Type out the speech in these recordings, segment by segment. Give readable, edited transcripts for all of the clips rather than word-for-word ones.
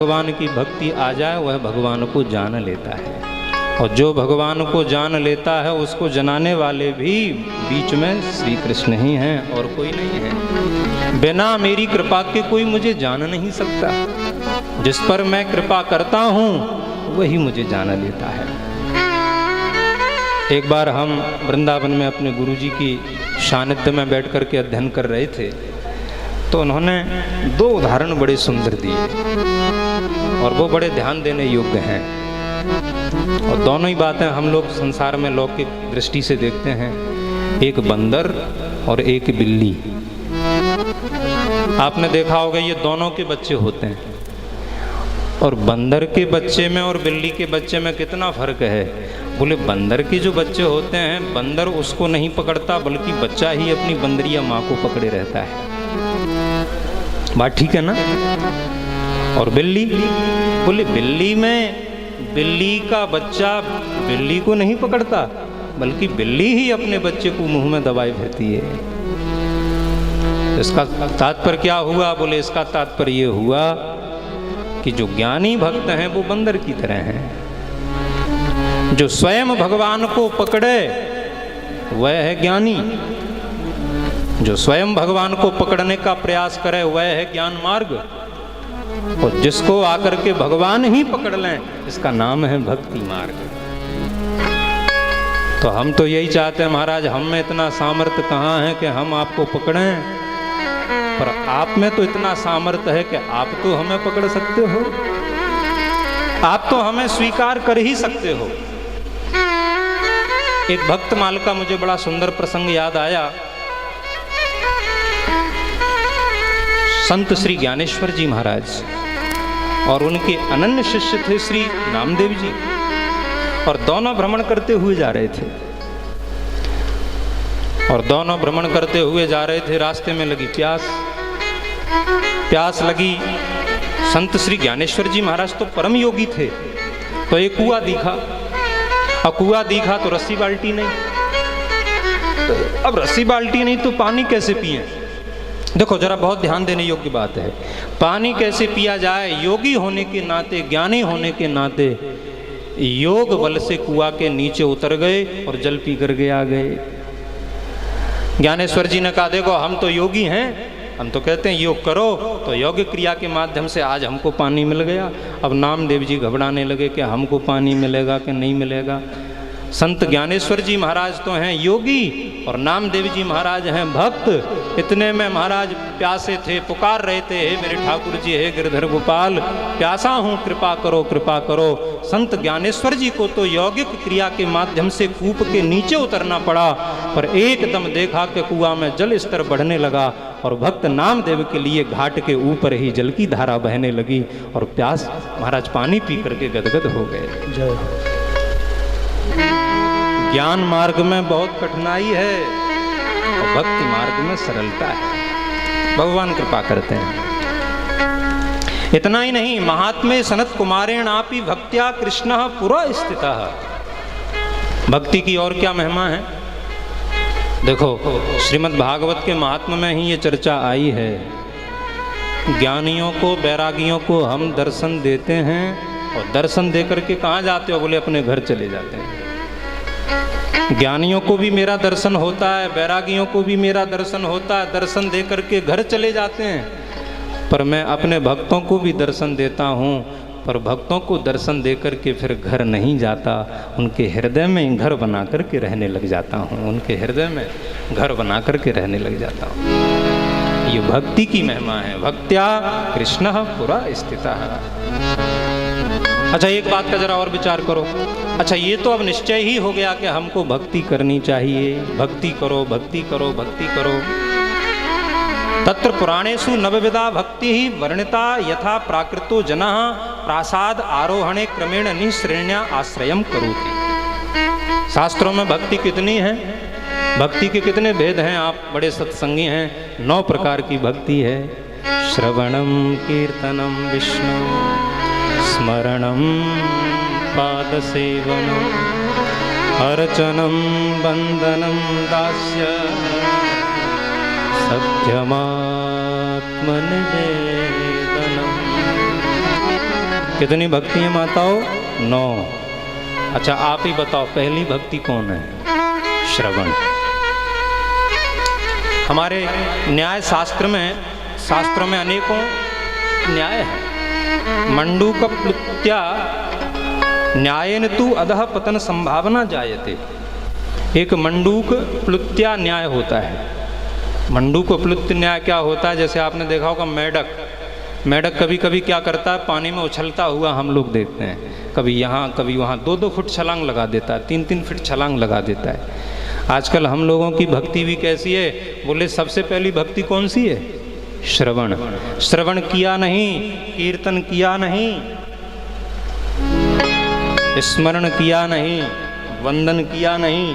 भगवान की भक्ति आ जाए वह भगवान को जान लेता है, और जो भगवान को जान लेता है उसको जनाने वाले भी बीच में श्री कृष्ण ही हैं और कोई नहीं है। बिना मेरी कृपा के कोई मुझे जान नहीं सकता, जिस पर मैं कृपा करता हूँ वही मुझे जान लेता है। एक बार हम वृंदावन में अपने गुरुजी की सानिध्य में बैठ कर के अध्ययन कर रहे थे, तो उन्होंने दो उदाहरण बड़े सुंदर दिए और वो बड़े ध्यान देने योग्य हैं। और दोनों ही बातें हम लोग संसार में लौकिक दृष्टि से देखते हैं, एक बंदर और एक बिल्ली। आपने देखा होगा ये दोनों के बच्चे होते हैं, और बंदर के बच्चे में और बिल्ली के बच्चे में कितना फर्क है। बोले बंदर के जो बच्चे होते हैं, बंदर उसको नहीं पकड़ता बल्कि बच्चा ही अपनी बंदरिया माँ को पकड़े रहता है। बात ठीक है ना। और बिल्ली, बोले बिल्ली में बिल्ली का बच्चा बिल्ली को नहीं पकड़ता बल्कि बिल्ली ही अपने बच्चे को मुंह में दबाए फिरती है। इसका तात्पर्य क्या हुआ? बोले इसका तात्पर्य ये हुआ कि जो ज्ञानी भक्त हैं वो बंदर की तरह हैं, जो स्वयं भगवान को पकड़े वह है ज्ञानी, जो स्वयं भगवान को पकड़ने का प्रयास करे वह है ज्ञान मार्ग, और जिसको आकर के भगवान ही पकड़ लें इसका नाम है भक्ति मार्ग। तो हम तो यही चाहते हैं महाराज, हम में इतना सामर्थ्य कहाँ है कि हम आपको पकड़ें, पर आप में तो इतना सामर्थ्य है कि आप तो हमें पकड़ सकते हो, आप तो हमें स्वीकार कर ही सकते हो। एक भक्त माल का मुझे बड़ा सुंदर प्रसंग याद आया। संत श्री ज्ञानेश्वर जी महाराज और उनके अनन्य शिष्य थे श्री नामदेव जी, और दोनों भ्रमण करते हुए जा रहे थे, और दोनों भ्रमण करते हुए जा रहे थे। रास्ते में लगी प्यास लगी। संत श्री ज्ञानेश्वर जी महाराज तो परम योगी थे, तो एक कुआं दिखा, और कुआं दिखा तो रस्सी बाल्टी नहीं। अब रस्सी बाल्टी नहीं तो पानी कैसे पिए? देखो जरा बहुत ध्यान देने योग्य बात है, पानी कैसे पिया जाए? योगी होने के नाते, ज्ञानी होने के नाते योग बल से कुआं के नीचे उतर गए और जल पी करके आ गए। ज्ञानेश्वर जी ने कहा देखो हम तो योगी हैं, हम तो कहते हैं योग करो, तो योग क्रिया के माध्यम से आज हमको पानी मिल गया। अब नामदेव जी घबराने लगे कि हमको पानी मिलेगा कि नहीं मिलेगा। संत ज्ञानेश्वर जी महाराज तो हैं योगी और नामदेव जी महाराज हैं भक्त। इतने में महाराज प्यासे थे, पुकार रहे थे, हे मेरे ठाकुर जी, हे गिरधर गोपाल, प्यासा हूँ, कृपा करो कृपा करो। संत ज्ञानेश्वर जी को तो यौगिक क्रिया के माध्यम से कूप के नीचे उतरना पड़ा, पर एकदम देखा कि कुआं में जल स्तर बढ़ने लगा, और भक्त नामदेव के लिए घाट के ऊपर ही जल की धारा बहने लगी, और प्यास महाराज पानी पी करके गदगद हो गए। जय। ज्ञान मार्ग में बहुत कठिनाई है और भक्ति मार्ग में सरलता है। भगवान कृपा करते हैं। इतना ही नहीं, महात्मे सनत कुमारेण आपी भक्त्या कृष्णः पुरा स्थितः। भक्ति की और क्या महिमा है? देखो श्रीमद् भागवत के महात्म्य में ही ये चर्चा आई है। ज्ञानियों को, बैरागियों को हम दर्शन देते हैं, और दर्शन देकर के कहाँ जाते हो? बोले अपने घर चले जाते हैं। ज्ञानियों को भी मेरा दर्शन होता है, बैरागियों को भी मेरा दर्शन होता है, दर्शन दे करके घर चले जाते हैं। पर मैं अपने भक्तों को भी दर्शन देता हूँ, पर भक्तों को दर्शन दे करके फिर घर नहीं जाता, उनके हृदय में घर बना करके रहने लग जाता हूँ, उनके हृदय में घर बना करके रहने लग जाता हूँ। ये भक्ति की महिमा है। भक्त्या कृष्णः पुरा स्थितः। अच्छा एक बात का जरा और विचार करो। अच्छा ये तो अब निश्चय ही हो गया कि हमको भक्ति करनी चाहिए, भक्ति करो भक्ति करो भक्ति करो। तत्र पुराणेषु नवविधा भक्ति ही वर्णिता यथा प्राकृतो जनः प्रासाद आरोहणे क्रमेण निःश्रेण्या आश्रयम करोति। शास्त्रों में भक्ति कितनी है, भक्ति के कितने भेद हैं? आप बड़े सत्संगी हैं। 9 प्रकार की भक्ति है। श्रवणम कीर्तनम विष्णु स्मरणं पादसेवनं अर्चनं वन्दनं दास्य सत्यमात्मनिवेदनम्। कितनी भक्ति है माताओं? 9। अच्छा आप ही बताओ पहली भक्ति कौन है? श्रवण। हमारे न्याय शास्त्र में अनेकों न्याय है। मंडूक प्लुत्या न्यायेन तु अधः पतन संभावना जायते। एक मंडूक प्लुत्या न्याय होता है। मंडूक प्लुत्य न्याय क्या होता है? जैसे आपने देखा होगा मेढक कभी कभी क्या करता है, पानी में उछलता हुआ हम लोग देखते हैं, कभी यहाँ कभी वहाँ 2-2 फुट छलांग लगा देता है, 3-3 फुट छलांग लगा देता है। आजकल हम लोगों की भक्ति भी कैसी है? बोले सबसे पहली भक्ति कौन सी है? श्रवण। श्रवण किया नहीं, कीर्तन किया नहीं, स्मरण किया नहीं, वंदन किया नहीं,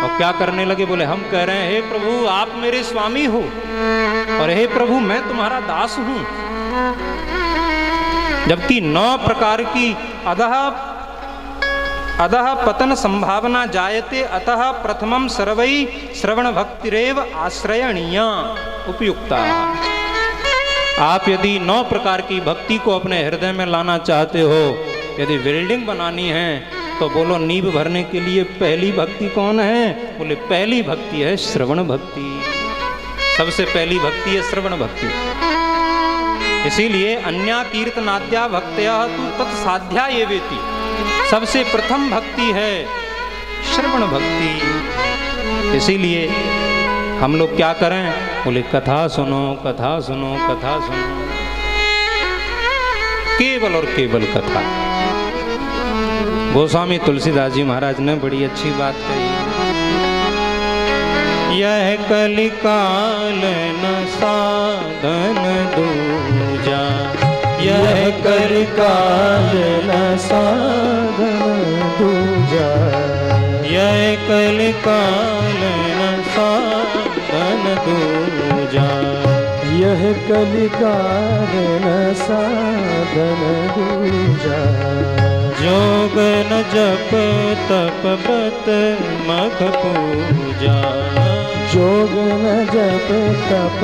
और क्या करने लगे? बोले हम कह रहे हैं हे प्रभु आप मेरे स्वामी हो, और हे प्रभु मैं तुम्हारा दास हूं। जबकि 9 प्रकार की अधः पतन संभावना जायते, अतः प्रथमम सर्वै श्रवण भक्तिरेव आश्रयणीया उपयुक्ता। आप यदि 9 प्रकार की भक्ति को अपने हृदय में लाना चाहते हो, यदि बिल्डिंग बनानी है तो बोलो नींव भरने के लिए पहली भक्ति कौन है? बोले पहली भक्ति है श्रवण भक्ति। सबसे पहली भक्ति है श्रवण भक्ति। इसीलिए अन्या कीर्तनाद्या भक्त्या तु तत्साध्या ये वेति। सबसे प्रथम भक्ति है श्रवण भक्ति। इसीलिए हम लोग क्या करें? बोले कथा सुनो, कथा सुनो, कथा सुनो, केवल और केवल कथा। गोस्वामी तुलसीदास जी महाराज ने बड़ी अच्छी बात कही। यह कलिकाल न साधन दूजा, यह कलिकाल न साधन दूजा, यह कलिकाल न साधन दूजा, यह कलिकाल न साधन दूजा। जोग न जप तप व्रत मख पूजा, जोग न जप तप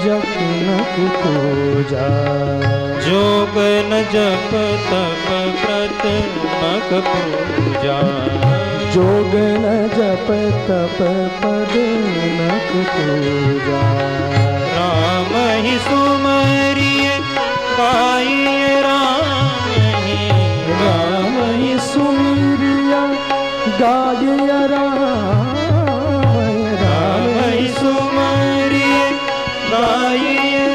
जप मख पूजा, जोग न जप तप व्रत मख पूजा, जोग न जप तप पद मख पूजा। राम ही सुमरिय गाइए, राम ही सुमरिया गाइए, राम ही सुमरिया गाइए,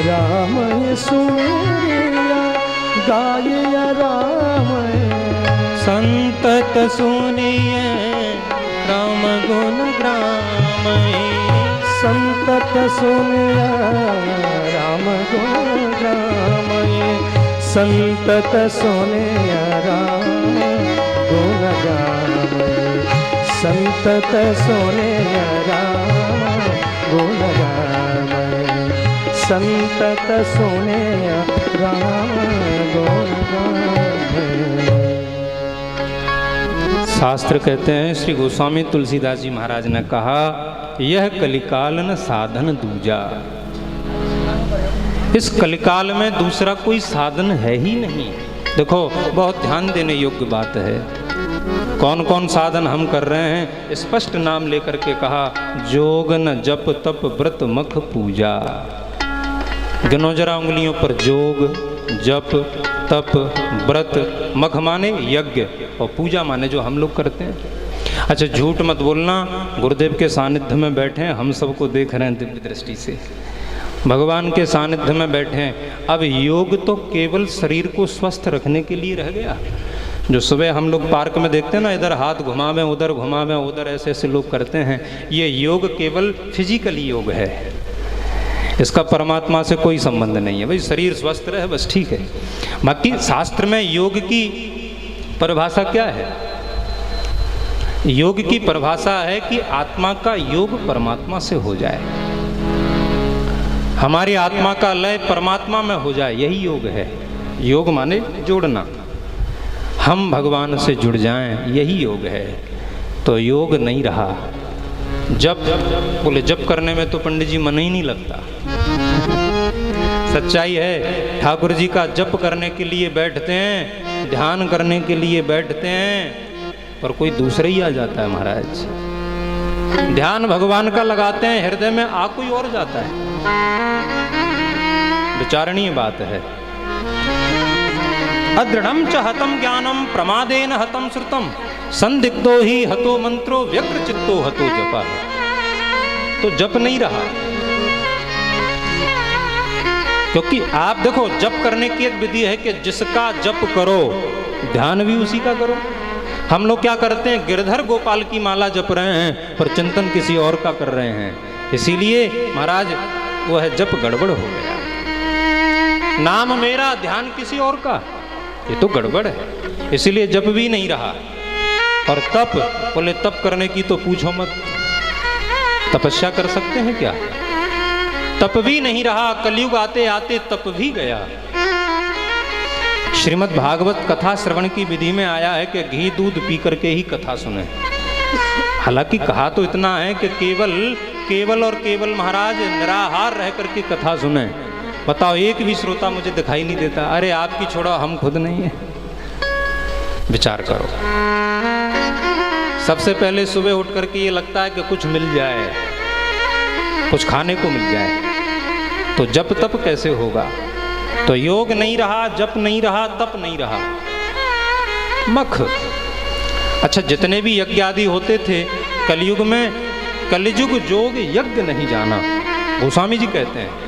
राम ही सुमरिया गाइए, राम संतत सुनिए राम गुण ग्राम, संतत सुनिए राम गुण ग्राम, संतत सुने राम गुण गाम, संतत सुने राम गुण गाम, संतत सुने राम गुण गाम। शास्त्र कहते हैं, श्री गोस्वामी तुलसीदास जी महाराज ने कहा, यह कलिकाल न साधन दूजा। इस कलिकाल में दूसरा कोई साधन है ही नहीं। देखो बहुत ध्यान देने योग्य बात है। कौन कौन साधन हम कर रहे हैं? स्पष्ट नाम लेकर के कहा, जोग न जप तप व्रत मख पूजा। गिनो जरा उंगलियों पर, जोग जप तप व्रत, मख माने यज्ञ और पूजा माने जो हम लोग करते हैं। अच्छा झूठ मत बोलना, गुरुदेव के सानिध्य में बैठे हैं, हम सबको देख रहे हैं दिव्य दृष्टि से, भगवान के सानिध्य में बैठे हैं। अब योग तो केवल शरीर को स्वस्थ रखने के लिए रह गया। जो सुबह हम लोग पार्क में देखते हैं ना, इधर हाथ घुमावें उधर घुमावें उधर, ऐसे ऐसे लोग करते हैं, ये योग केवल फिजिकली योग है, इसका परमात्मा से कोई संबंध नहीं है। भाई शरीर स्वस्थ रहे बस ठीक है। बाकी शास्त्र में योग की परिभाषा क्या है? योग की परिभाषा है कि आत्मा का योग परमात्मा से हो जाए, हमारी आत्मा का लय परमात्मा में हो जाए, यही योग है। योग माने जोड़ना, हम भगवान से जुड़ जाएं, यही योग है। तो योग नहीं रहा। जब बोले जप करने में तो पंडित जी मन ही नहीं लगता, सच्चाई है। ठाकुर जी का जप करने के लिए बैठते हैं, ध्यान करने के लिए बैठते हैं, पर कोई दूसरा ही आ जाता है महाराज। ध्यान भगवान का लगाते हैं, हृदय में आ कोई और जाता है। विचारणीय बात है। अदृढ़म च हतम ज्ञानम प्रमादेन हतम श्रुतम संदिग्धो ही हतो मंत्रो व्यग्र चित्तो हतो जपा। तो जप नहीं रहा, क्योंकि आप देखो जप करने की एक विधि है कि जिसका जप करो ध्यान भी उसी का करो। हम लोग क्या करते हैं, गिरधर गोपाल की माला जप रहे हैं पर चिंतन किसी और का कर रहे हैं, इसीलिए महाराज वो है जप गड़बड़ हो गया। नाम मेरा ध्यान किसी और का, ये तो गड़बड़ है, इसीलिए जप भी नहीं रहा। और तप, बोले तप करने की तो पूछो मत, तपस्या कर सकते हैं क्या? तप भी नहीं रहा, कलयुग आते आते तप भी गया। श्रीमद् भागवत कथा श्रवण की विधि में आया है कि घी दूध पी करके ही कथा सुने। हालांकि कहा तो इतना है कि केवल और केवल महाराज निराहार रह करके कथा सुने। बताओ एक भी श्रोता मुझे दिखाई नहीं देता। अरे आपकी छोड़ो, हम खुद नहीं है। विचार करो, सबसे पहले सुबह उठ करके ये लगता है कि कुछ मिल जाए, कुछ खाने को मिल जाए, तो जप तप कैसे होगा? तो योग नहीं रहा, जप नहीं रहा, तप नहीं रहा, मख। अच्छा, जितने भी यज्ञ आदि होते थे कलयुग में, कलयुग जोग यज्ञ नहीं जाना। गोस्वामी जी कहते हैं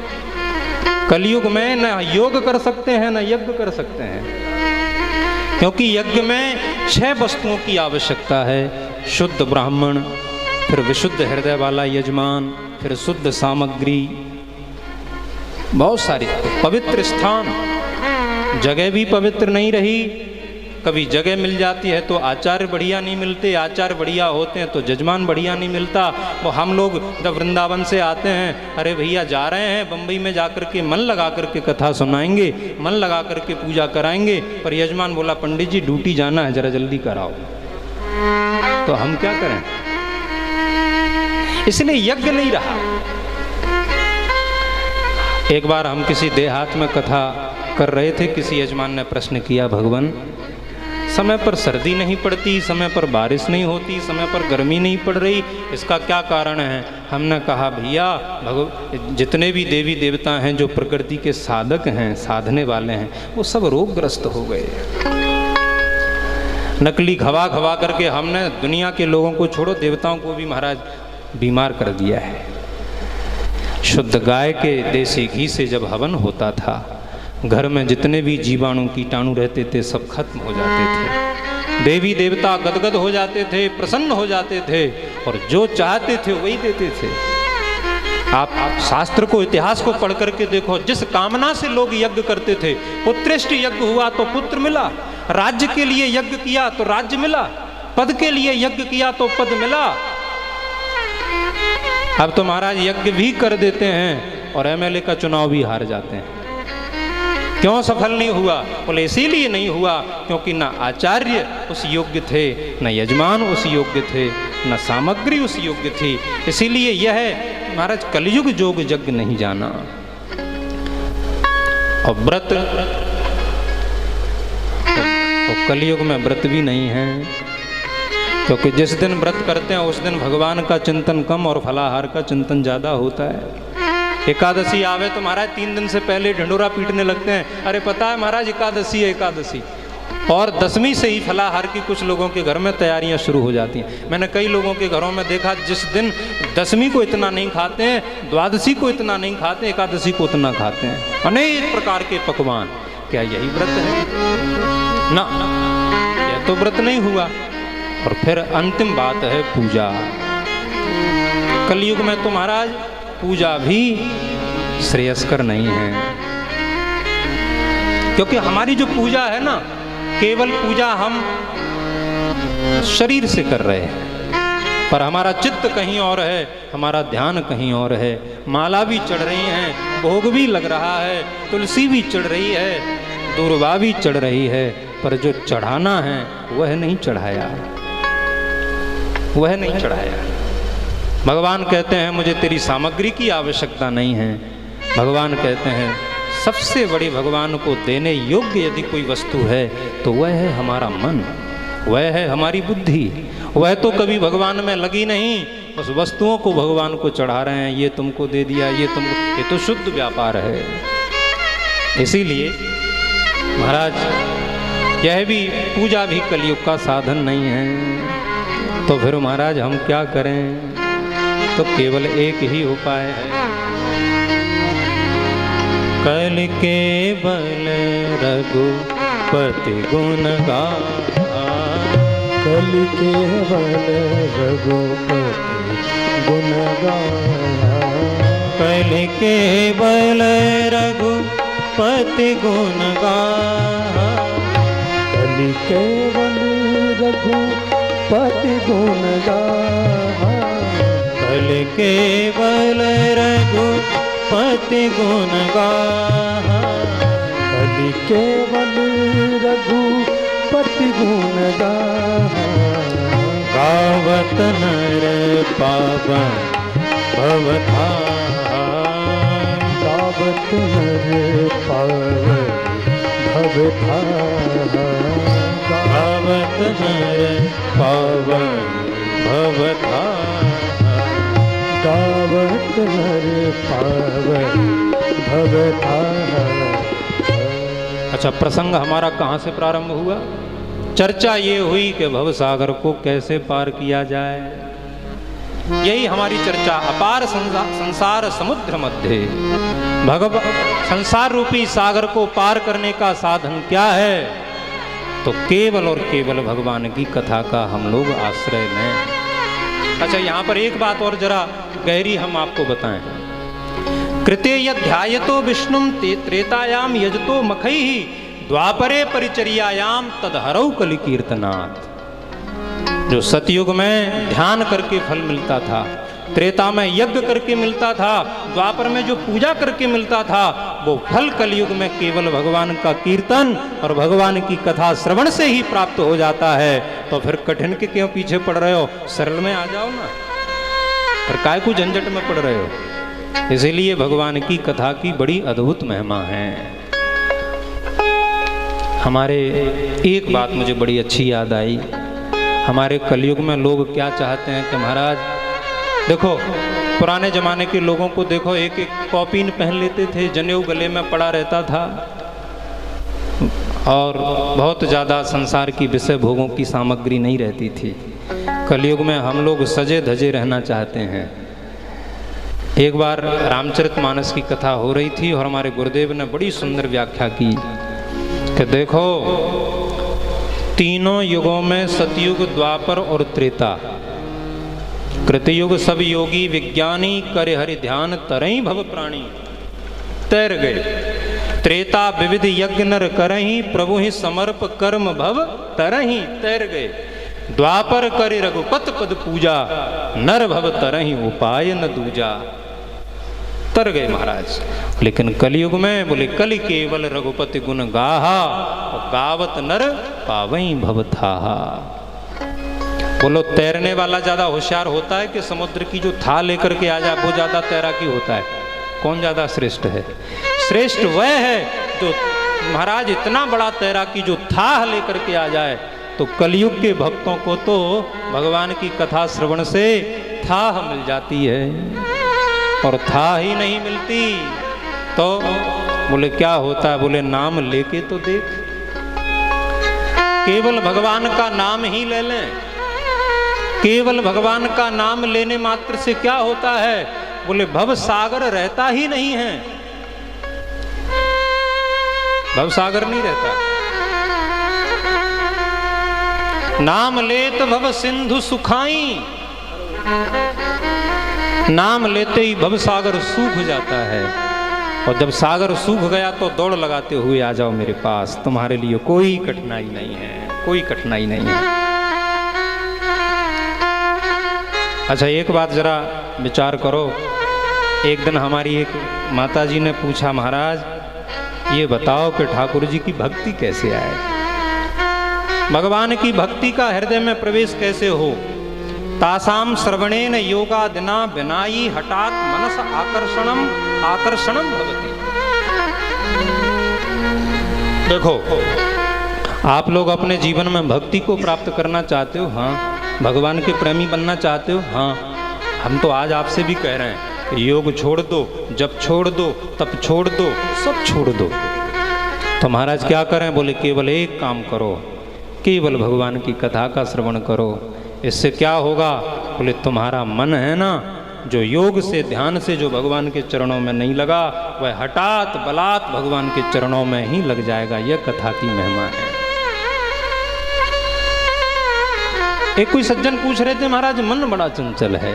कलयुग में न योग कर सकते हैं न यज्ञ कर सकते हैं, क्योंकि यज्ञ में 6 वस्तुओं की आवश्यकता है। शुद्ध ब्राह्मण, फिर विशुद्ध हृदय वाला यजमान, फिर शुद्ध सामग्री, बहुत सारी, पवित्र स्थान। जगह भी पवित्र नहीं रही, कभी जगह मिल जाती है तो आचार्य बढ़िया नहीं मिलते, आचार्य बढ़िया होते हैं तो जजमान बढ़िया नहीं मिलता। वो हम लोग जब वृंदावन से आते हैं, अरे भैया जा रहे हैं बम्बई में, जाकर के मन लगा करके कथा सुनाएंगे, मन लगा करके पूजा कराएंगे, पर यजमान बोला पंडित जी ड्यूटी जाना है, जरा जल्दी कराओ। तो हम क्या करें? इसलिए यज्ञ नहीं रहा। एक बार हम किसी देहात में कथा कर रहे थे, किसी यजमान ने प्रश्न किया, भगवान समय पर सर्दी नहीं पड़ती, समय पर बारिश नहीं होती, समय पर गर्मी नहीं पड़ रही, इसका क्या कारण है? हमने कहा भैया जितने भी देवी देवता हैं जो प्रकृति के साधक हैं, साधने वाले हैं, वो सब रोगग्रस्त हो गए। नकली घवा घवा करके हमने दुनिया के लोगों को छोड़ो, देवताओं को भी महाराज बीमार कर दिया है। शुद्ध गाय के देसी घी से जब हवन होता था, घर में जितने भी जीवाणु कीटाणु रहते थे सब खत्म हो जाते थे। देवी देवता गदगद हो जाते थे, प्रसन्न हो जाते थे, और जो चाहते थे वही देते थे। आप शास्त्र को, इतिहास को पढ़ करके देखो, जिस कामना से लोग यज्ञ करते थे, पुत्रेष्ट यज्ञ हुआ तो पुत्र मिला, राज्य के लिए यज्ञ किया तो राज्य मिला, पद के लिए यज्ञ किया तो पद मिला। अब तो महाराज यज्ञ भी कर देते हैं और एमएलए का चुनाव भी हार जाते हैं। क्यों सफल नहीं हुआ? बोले इसीलिए नहीं हुआ क्योंकि न आचार्य उस योग्य थे, न यजमान उस योग्य थे, न सामग्री उस योग्य थी। इसीलिए यह है महाराज कलयुग जोग यज्ञ नहीं जाना। और व्रत, तो कलयुग में व्रत भी नहीं है, क्योंकि जिस दिन व्रत करते हैं उस दिन भगवान का चिंतन कम और फलाहार का चिंतन ज़्यादा होता है। एकादशी आवे तो महाराज 3 दिन से पहले ढिंडोरा पीटने लगते हैं, अरे पता है महाराज एकादशी है एकादशी, और 10वीं से ही फलाहार की कुछ लोगों के घर में तैयारियां शुरू हो जाती हैं। मैंने कई लोगों के घरों में देखा जिस दिन 10वीं को इतना नहीं खाते हैं, द्वादशी को इतना नहीं खाते, एकादशी को उतना खाते हैं, अनेक प्रकार के पकवान। क्या यही व्रत है? ना, यह तो व्रत नहीं हुआ। और फिर अंतिम बात है पूजा। कलयुग में तो महाराज पूजा भी श्रेयस्कर नहीं है, क्योंकि हमारी जो पूजा है ना, केवल पूजा हम शरीर से कर रहे हैं, पर हमारा चित्त कहीं और है, हमारा ध्यान कहीं और है। माला भी चढ़ रही है, भोग भी लग रहा है, तुलसी भी चढ़ रही है, दूर्वा भी चढ़ रही है, पर जो चढ़ाना है वह नहीं चढ़ाया, वह नहीं चढ़ाया। भगवान कहते हैं मुझे तेरी सामग्री की आवश्यकता नहीं है, भगवान कहते हैं सबसे बड़ी भगवान को देने योग्य यदि कोई वस्तु है तो वह है हमारा मन, वह है हमारी बुद्धि। वह तो कभी भगवान में लगी नहीं, बस वस्तुओं को भगवान को चढ़ा रहे हैं, ये तुमको दे दिया, ये तुमको, ये तो शुद्ध व्यापार है। इसीलिए महाराज यह भी पूजा भी कलयुग का साधन नहीं है। तो फिर महाराज हम क्या करें? तो केवल एक ही उपाय है, कल केवल रघुपति गुण गा, कल केवल रघुपति गुण गा, कल केवल रघुपति गुण गा, कल केवल रघुपति गुण गा, कल केवल रघुपति गुण गा, कल केवल रघुपति गुण गा, गावत नर पावन भवथा, गावत नर पावन भवथा, गावत नर पावन भवथा, गावत नर पावन भवथा। अच्छा, प्रसंग हमारा कहाँ से प्रारंभ हुआ? चर्चा ये हुई कि भव सागर को कैसे पार किया जाए। यही हमारी चर्चा। अपार संसार समुद्र मध्य, संसार रूपी सागर को पार करने का साधन क्या है? तो केवल और केवल भगवान की कथा का हम लोग आश्रय लें। अच्छा, यहाँ पर एक बात और जरा गहरी हम आपको बताएं। कृते यध्यायतो विष्णुम त्रेतायाम यजतो मखैहि, द्वापरे परिचर्यायाम तदहरौ कलि कीर्तनात्। जो सतयुग में ध्यान करके फल मिलता था, त्रेता में यज्ञ करके मिलता था, द्वापर में जो पूजा करके मिलता था, वो फल कलयुग में केवल भगवान का कीर्तन और भगवान की कथा श्रवण से ही प्राप्त हो जाता है। तो फिर कठिन के क्यों पीछे पड़ रहे हो? सरल में आ जाओ ना, पर काय को झंझट में पड़ रहे हो? इसीलिए भगवान की कथा की बड़ी अद्भुत महिमा है। हमारे एक बात मुझे बड़ी अच्छी याद आई। हमारे कलयुग में लोग क्या चाहते हैं कि महाराज देखो, पुराने जमाने के लोगों को देखो, एक एक कॉपीन पहन लेते थे, जनेऊ गले में पड़ा रहता था और बहुत ज़्यादा संसार की विषय भोगों की सामग्री नहीं रहती थी। कलयुग में हम लोग सजे धजे रहना चाहते हैं। एक बार रामचरितमानस की कथा हो रही थी और हमारे गुरुदेव ने बड़ी सुंदर व्याख्या की कि देखो, तीनों युगों में सतयुग, द्वापर और त्रेता, कृतयुग सब योगी विज्ञानी, करे हरि ध्यान तरई भव प्राणी, तैर गए। त्रेता विविध यज्ञ नर करही, प्रभु ही समर्प कर्म भव तरही, तैर गए। द्वापर करे रघुपत पद पूजा, नर भव तरही उपाय न दूजा, तर गए महाराज। लेकिन कलयुग में बोले कलि केवल रघुपति गुण गाहा, और गावत नर पावई भवथाहा। बोलो, तैरने वाला ज्यादा होशियार होता है कि समुद्र की जो था लेकर के आ जाए वो ज्यादा तैराकी होता है? कौन ज्यादा श्रेष्ठ है? श्रेष्ठ वह है जो महाराज इतना बड़ा तैराकी जो था लेकर के आ जाए। तो कलयुग के भक्तों को तो भगवान की कथा श्रवण से था मिल जाती है, और था ही नहीं मिलती तो बोले क्या होता है? बोले नाम लेके तो देख, केवल भगवान का नाम ही ले लें। केवल भगवान का नाम लेने मात्र से क्या होता है? बोले भव सागर रहता ही नहीं है, भव सागर नहीं रहता। नाम लेत भव सिंधु सुखाई, नाम लेते ही भव सागर सूख जाता है। और जब सागर सूख गया तो दौड़ लगाते हुए आ जाओ मेरे पास, तुम्हारे लिए कोई कठिनाई नहीं है, कोई कठिनाई नहीं है। अच्छा, एक बात जरा विचार करो। एक दिन हमारी एक माता जी ने पूछा, महाराज ये बताओ कि ठाकुर जी की भक्ति कैसे आए, भगवान की भक्ति का हृदय में प्रवेश कैसे हो? तासाम श्रवणेन योगादिना विनायी हठात मनस आकर्षणम भवति। देखो, आप लोग अपने जीवन में भक्ति को प्राप्त करना चाहते हो, हाँ। भगवान के प्रेमी बनना चाहते हो, हाँ। हम तो आज आपसे भी कह रहे हैं कि योग छोड़ दो, जप छोड़ दो, तप छोड़ दो, सब छोड़ दो। तो महाराज क्या करें? बोले केवल एक काम करो, केवल भगवान की कथा का श्रवण करो। इससे क्या होगा? बोले तुम्हारा मन है ना, जो योग से ध्यान से जो भगवान के चरणों में नहीं लगा, वह हठात बलात् भगवान के चरणों में ही लग जाएगा। यह कथा की महिमा है। एक कोई सज्जन पूछ रहे थे, महाराज मन बड़ा चंचल है,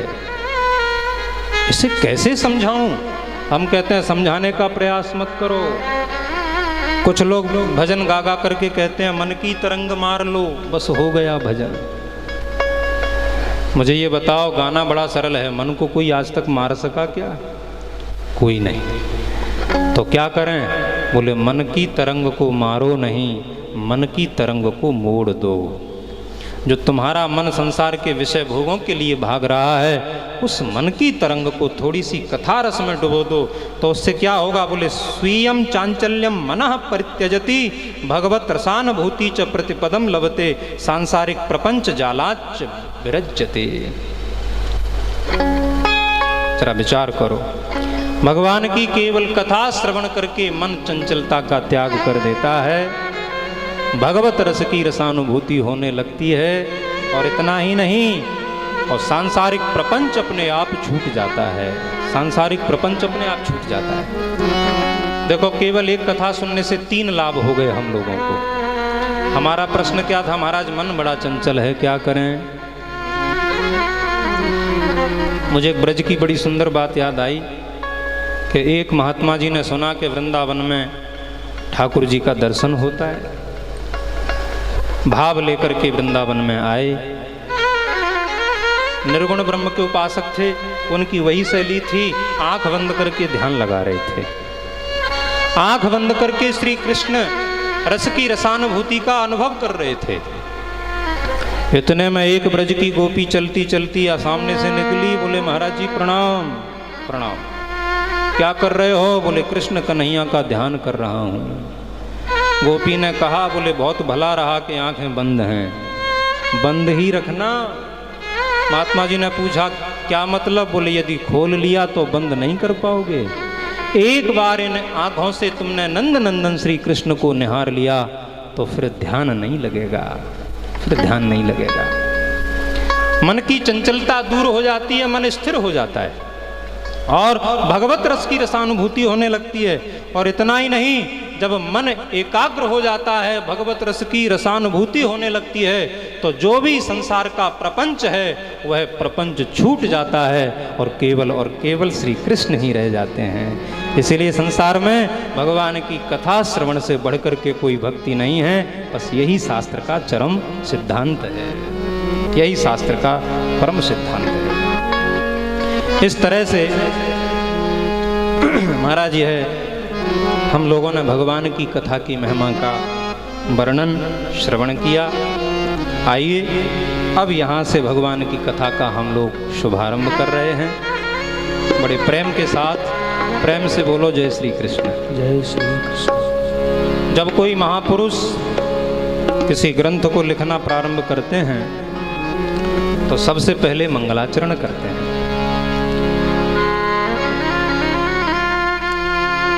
इसे कैसे समझाऊं? हम कहते हैं समझाने का प्रयास मत करो। कुछ लोग भजन गा गा करके कहते हैं मन की तरंग मार लो, बस हो गया भजन। मुझे ये बताओ, गाना बड़ा सरल है, मन को कोई आज तक मार सका क्या? कोई नहीं। तो क्या करें? बोले मन की तरंग को मारो नहीं, मन की तरंग को मोड़ दो। जो तुम्हारा मन संसार के विषय भोगों के लिए भाग रहा है, उस मन की तरंग को थोड़ी सी कथा रस में डुबो दो, तो उससे क्या होगा? बोले स्वीयम चांचल्यम मनः परित्यजति भगवत रसानुभूति च प्रतिपदम लभते सांसारिक प्रपंच जालाच विरज्यते। जरा विचार करो, भगवान की केवल कथा श्रवण करके मन चंचलता का त्याग कर देता है, भगवत रस की रसानुभूति होने लगती है, और इतना ही नहीं, और सांसारिक प्रपंच अपने आप छूट जाता है। सांसारिक प्रपंच अपने आप छूट जाता है। देखो, केवल एक कथा सुनने से 3 लाभ हो गए हम लोगों को। हमारा प्रश्न क्या था? महाराज मन बड़ा चंचल है, क्या करें? मुझे एक ब्रज की बड़ी सुंदर बात याद आई कि एक महात्मा जी ने सुना कि वृंदावन में ठाकुर जी का दर्शन होता है। भाव लेकर के वृंदावन में आए। निर्गुण ब्रह्म के उपासक थे, उनकी वही शैली थी, आंख बंद करके ध्यान लगा रहे थे। आंख बंद करके श्री कृष्ण रस की रसानुभूति का अनुभव कर रहे थे। इतने में एक ब्रज की गोपी चलती चलती या सामने से निकली। बोले महाराज जी प्रणाम। प्रणाम। क्या कर रहे हो? बोले कृष्ण कन्हैया का ध्यान कर रहा हूँ। गोपी ने कहा, बोले बहुत भला रहा कि आंखें बंद हैं, बंद ही रखना। महात्मा जी ने पूछा क्या मतलब? बोले यदि खोल लिया तो बंद नहीं कर पाओगे। एक बार इन आंखों से तुमने नंद नंदन श्री कृष्ण को निहार लिया तो फिर ध्यान नहीं लगेगा, फिर ध्यान नहीं लगेगा। मन की चंचलता दूर हो जाती है, मन स्थिर हो जाता है और भगवत रस की रसानुभूति होने लगती है। और इतना ही नहीं, जब मन एकाग्र हो जाता है, भगवत रस की रसानुभूति होने लगती है, तो जो भी संसार का प्रपंच है वह प्रपंच छूट जाता है और केवल श्री कृष्ण ही रह जाते हैं। इसीलिए संसार में भगवान की कथा श्रवण से बढ़कर के कोई भक्ति नहीं है। बस यही शास्त्र का चरम सिद्धांत है, यही शास्त्र का परम सिद्धांत है। इस तरह से महाराज जी है, हम लोगों ने भगवान की कथा की महिमा का वर्णन श्रवण किया। आइए अब यहाँ से भगवान की कथा का हम लोग शुभारंभ कर रहे हैं। बड़े प्रेम के साथ, प्रेम से बोलो जय श्री कृष्ण। जय श्री कृष्ण। जब कोई महापुरुष किसी ग्रंथ को लिखना प्रारंभ करते हैं तो सबसे पहले मंगलाचरण करते हैं।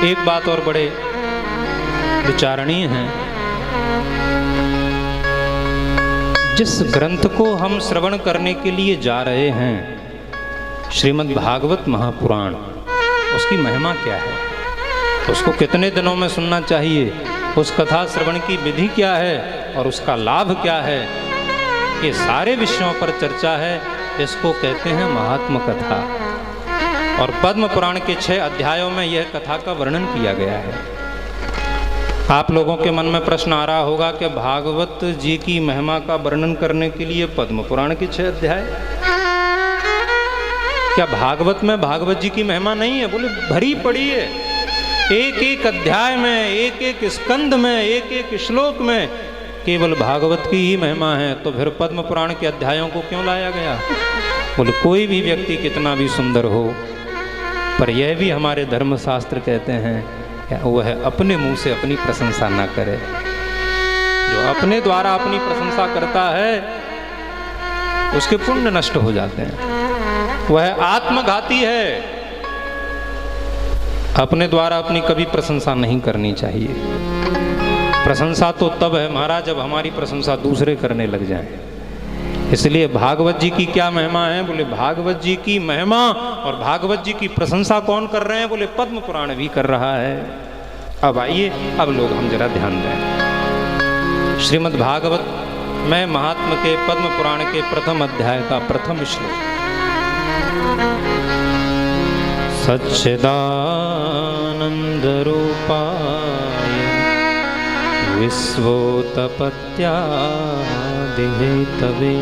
एक बात और बड़े विचारणीय है, जिस ग्रंथ को हम श्रवण करने के लिए जा रहे हैं, श्रीमद् भागवत महापुराण, उसकी महिमा क्या है, उसको कितने दिनों में सुनना चाहिए, उस कथा श्रवण की विधि क्या है और उसका लाभ क्या है, ये सारे विषयों पर चर्चा है। इसको कहते हैं महात्म कथा। और पद्म पुराण के 6 अध्यायों में यह कथा का वर्णन किया गया है। आप लोगों के मन में प्रश्न आ रहा होगा कि भागवत जी की महिमा का वर्णन करने के लिए पद्म पुराण के 6 अध्याय, क्या भागवत में भागवत जी की महिमा नहीं है? बोले भरी पड़ी है। एक एक अध्याय में, एक एक स्कंद में, एक एक श्लोक में केवल भागवत की ही महिमा है। तो फिर पद्म पुराण के अध्यायों को क्यों लाया गया? बोले कोई भी व्यक्ति कितना भी सुंदर हो, पर यह भी हमारे धर्मशास्त्र कहते हैं क्या वह अपने मुंह से अपनी प्रशंसा ना करे। जो अपने द्वारा अपनी प्रशंसा करता है उसके पुण्य नष्ट हो जाते हैं। वह आत्मघाती है। अपने द्वारा अपनी कभी प्रशंसा नहीं करनी चाहिए। प्रशंसा तो तब है महाराज जब हमारी प्रशंसा दूसरे करने लग जाएं। इसलिए भागवत जी की क्या महिमा है? बोले भागवत जी की महिमा और भागवत जी की प्रशंसा कौन कर रहे हैं? बोले पद्म पुराण भी कर रहा है। अब आइए, अब लोग हम जरा ध्यान दें। श्रीमद् भागवत में महात्मा के पद्म पुराण के प्रथम अध्याय का प्रथम श्लोक। सच्चिदानंद रूपाय विश्वोत्पत्त्यादिहेतवे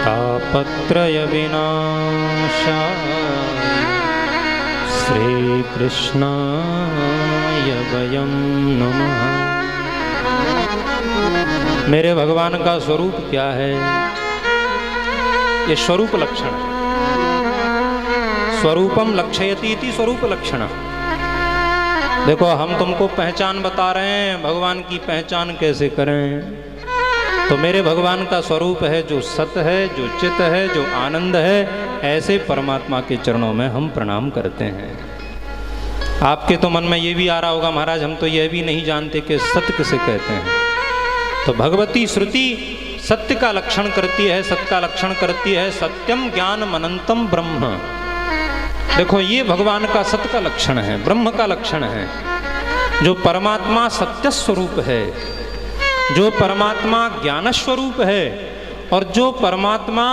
तापत्रय विनाशाय श्री कृष्णाय वयं नमः। मेरे भगवान का स्वरूप क्या है? ये स्वरूप लक्षण है। स्वरूपम लक्षयति इति स्वरूप लक्षण। देखो हम तुमको पहचान बता रहे हैं, भगवान की पहचान कैसे करें? तो मेरे भगवान का स्वरूप है जो सत है, जो चित है, जो आनंद है। ऐसे परमात्मा के चरणों में हम प्रणाम करते हैं। आपके तो मन में ये भी आ रहा होगा महाराज हम तो यह भी नहीं जानते कि सत्य किसे कहते हैं। तो भगवती श्रुति सत्य का लक्षण करती है, सत्य का लक्षण करती है सत्यम ज्ञानम अनंतम ब्रह्म। देखो ये भगवान का सत्य का लक्षण है, ब्रह्म का लक्षण है। जो परमात्मा सत्य स्वरूप है, जो परमात्मा ज्ञान स्वरूप है और जो परमात्मा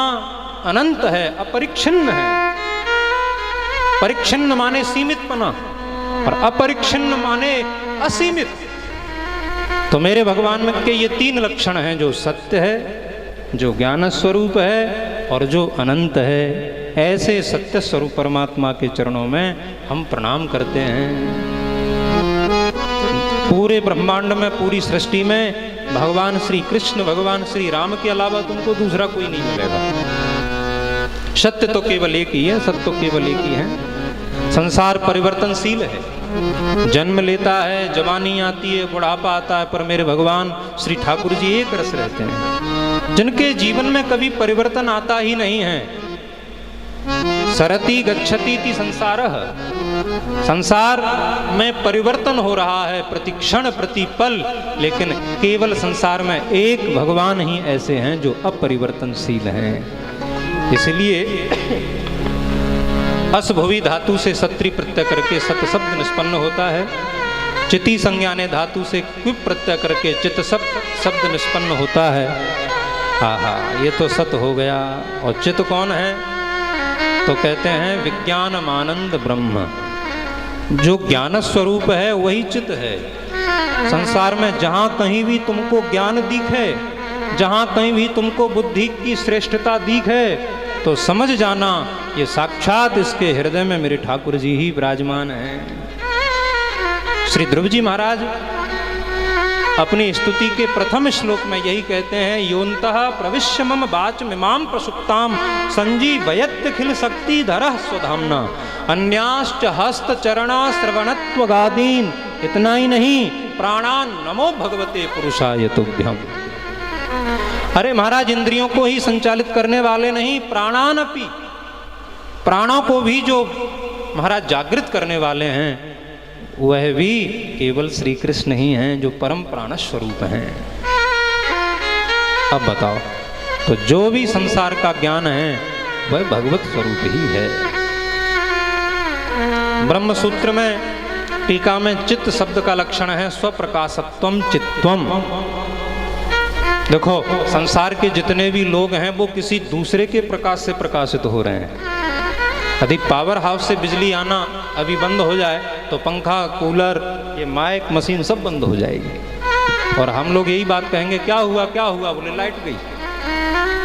अनंत है, अपरिच्छिन्न है। परिच्छिन्न माने सीमितपना और अपरिच्छिन्न माने असीमित। तो मेरे भगवान में के ये तीन लक्षण हैं, जो सत्य है, जो ज्ञान स्वरूप है और जो अनंत है। ऐसे सत्य स्वरूप परमात्मा के चरणों में हम प्रणाम करते हैं। पूरे ब्रह्मांड में, पूरी सृष्टि में भगवान श्री कृष्ण, भगवान श्री राम के अलावा तुमको दूसरा कोई नहीं मिलेगा। सत्य तो केवल एक ही है, सत्य तो केवल एक ही है। संसार परिवर्तनशील है, जन्म लेता है, जवानी आती है, बुढ़ापा आता है, पर मेरे भगवान श्री ठाकुर जी एक रस रहते हैं, जिनके जीवन में कभी परिवर्तन आता ही नहीं है। सरति गच्छति इति संसारः। संसार में परिवर्तन हो रहा है प्रति क्षण प्रति पल, लेकिन केवल संसार में एक भगवान ही ऐसे हैं जो अपरिवर्तनशील हैं। इसलिए असभुवि धातु से सत्री प्रत्यय करके सत शब्द निष्पन्न होता है। चिति संज्ञाने धातु से क्विप प्रत्यय करके चित शब्द निष्पन्न होता है। आहा, ये तो सत हो गया। और चित कौन है? तो कहते हैं विज्ञानमानंद ब्रह्म। जो ज्ञान स्वरूप है वही चित है। संसार में जहाँ कहीं भी तुमको ज्ञान दिखे, जहाँ कहीं भी तुमको बुद्धि की श्रेष्ठता दिखे, तो समझ जाना ये साक्षात इसके हृदय में मेरे ठाकुर जी ही विराजमान हैं। श्री ध्रुव जी महाराज अपनी स्तुति के प्रथम श्लोक में यही कहते हैं, योन्तः प्रविश्य मम वाचमिमां प्रसुप्तां संजीवयत्यखिल शक्तिधरः स्वधाम्ना अन्याश्च हस्त चरणा श्रवणत्वगादीन। इतना ही नहीं, प्राणान नमो भगवते पुरुषाय तुभ्यम्। अरे महाराज, इंद्रियों को ही संचालित करने वाले नहीं, प्राणान अपि, प्राणों को भी जो महाराज जागृत करने वाले हैं वह भी केवल श्री कृष्ण ही हैं, जो परम प्राण स्वरूप हैं। अब बताओ, तो जो भी संसार का ज्ञान है वह भगवत स्वरूप ही है। ब्रह्म सूत्र में टीका में चित्त शब्द का लक्षण है स्वप्रकाशत्वम चित्तम। देखो संसार के जितने भी लोग हैं वो किसी दूसरे के प्रकाश से प्रकाशित हो रहे हैं। यदि पावर हाउस से बिजली आना अभी बंद हो जाए तो पंखा, कूलर, ये माइक, मशीन सब बंद हो जाएगी। और हम लोग यही बात कहेंगे, क्या हुआ क्या हुआ? बोले लाइट गई।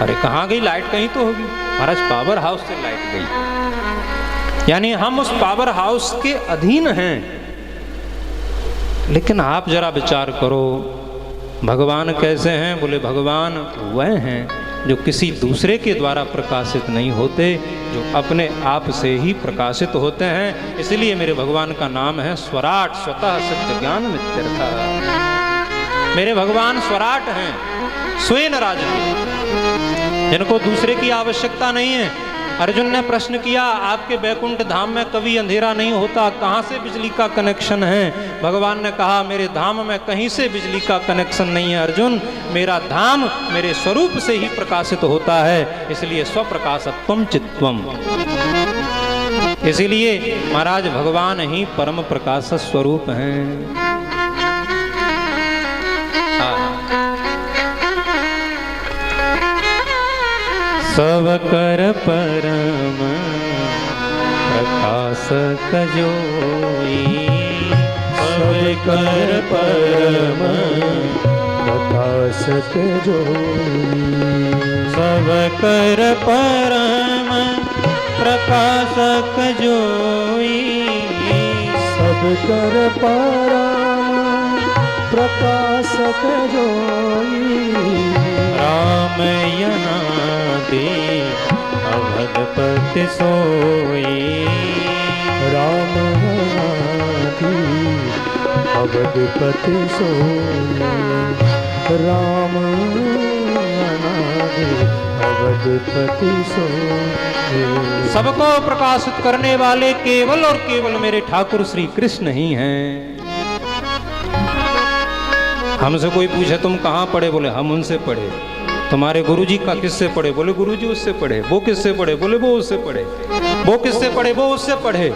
अरे कहाँ गई लाइट? कहीं तो होगी। महाराज पावर हाउस से लाइट गई, यानी हम उस पावर हाउस के अधीन हैं। लेकिन आप जरा विचार करो, भगवान कैसे हैं? बोले भगवान वह हैं जो किसी दूसरे के द्वारा प्रकाशित नहीं होते, जो अपने आप से ही प्रकाशित होते हैं। इसलिए मेरे भगवान का नाम है स्वराट, स्वतः सिद्ध ज्ञान मित्यर्थः। मेरे भगवान स्वराट हैं, स्वयं राजनीय, जिनको दूसरे की आवश्यकता नहीं है। अर्जुन ने प्रश्न किया, आपके वैकुंठ धाम में कभी अंधेरा नहीं होता, कहाँ से बिजली का कनेक्शन है? भगवान ने कहा, मेरे धाम में कहीं से बिजली का कनेक्शन नहीं है अर्जुन, मेरा धाम मेरे स्वरूप से ही प्रकाशित होता है, इसलिए स्वप्रकाशत्वम चित्वम। इसीलिए महाराज भगवान ही परम प्रकाश स्वरूप हैं। सब कर परम प्रकाशक जोई, सब कर परम प्रकाशक जोई, सब कर परम प्रकाशक जोई, सब कर परम प्रकाशक जोई। राम यनादि अवधपति सोई, राम यनादि अवधपति सोई, राम यनादि अवधपति सोई। सबको प्रकाशित करने वाले केवल और केवल मेरे ठाकुर श्री कृष्ण ही हैं। हमसे कोई पूछे तुम कहाँ पढ़े, बोले हम उनसे पढ़े। तुम्हारे गुरुजी का किससे पढ़े, बोले गुरुजी उससे पढ़े। वो किससे पढ़े, बोले वो उससे पढ़े। वो किससे पढ़े, वो उससे पढ़े।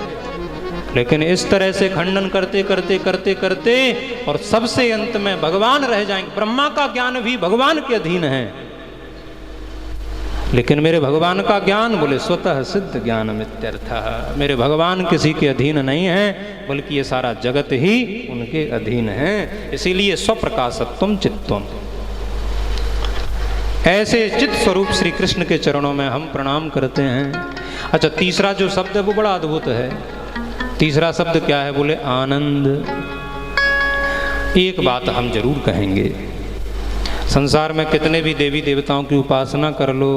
लेकिन इस तरह से खंडन करते करते करते करते और सबसे अंत में भगवान रह जाएंगे। ब्रह्मा का ज्ञान भी भगवान के अधीन है, लेकिन मेरे भगवान का ज्ञान बोले स्वतः सिद्ध ज्ञान मित्यर्थः। मेरे भगवान किसी के अधीन नहीं है, बल्कि ये सारा जगत ही उनके अधीन है। इसीलिए स्वप्रकाशत्वम चित्तम। ऐसे चित्त स्वरूप श्री कृष्ण के चरणों में हम प्रणाम करते हैं। अच्छा, तीसरा जो शब्द है वो बड़ा अद्भुत है। तीसरा शब्द क्या है, बोले आनंद। एक बात हम जरूर कहेंगे, संसार में कितने भी देवी देवताओं की उपासना कर लो,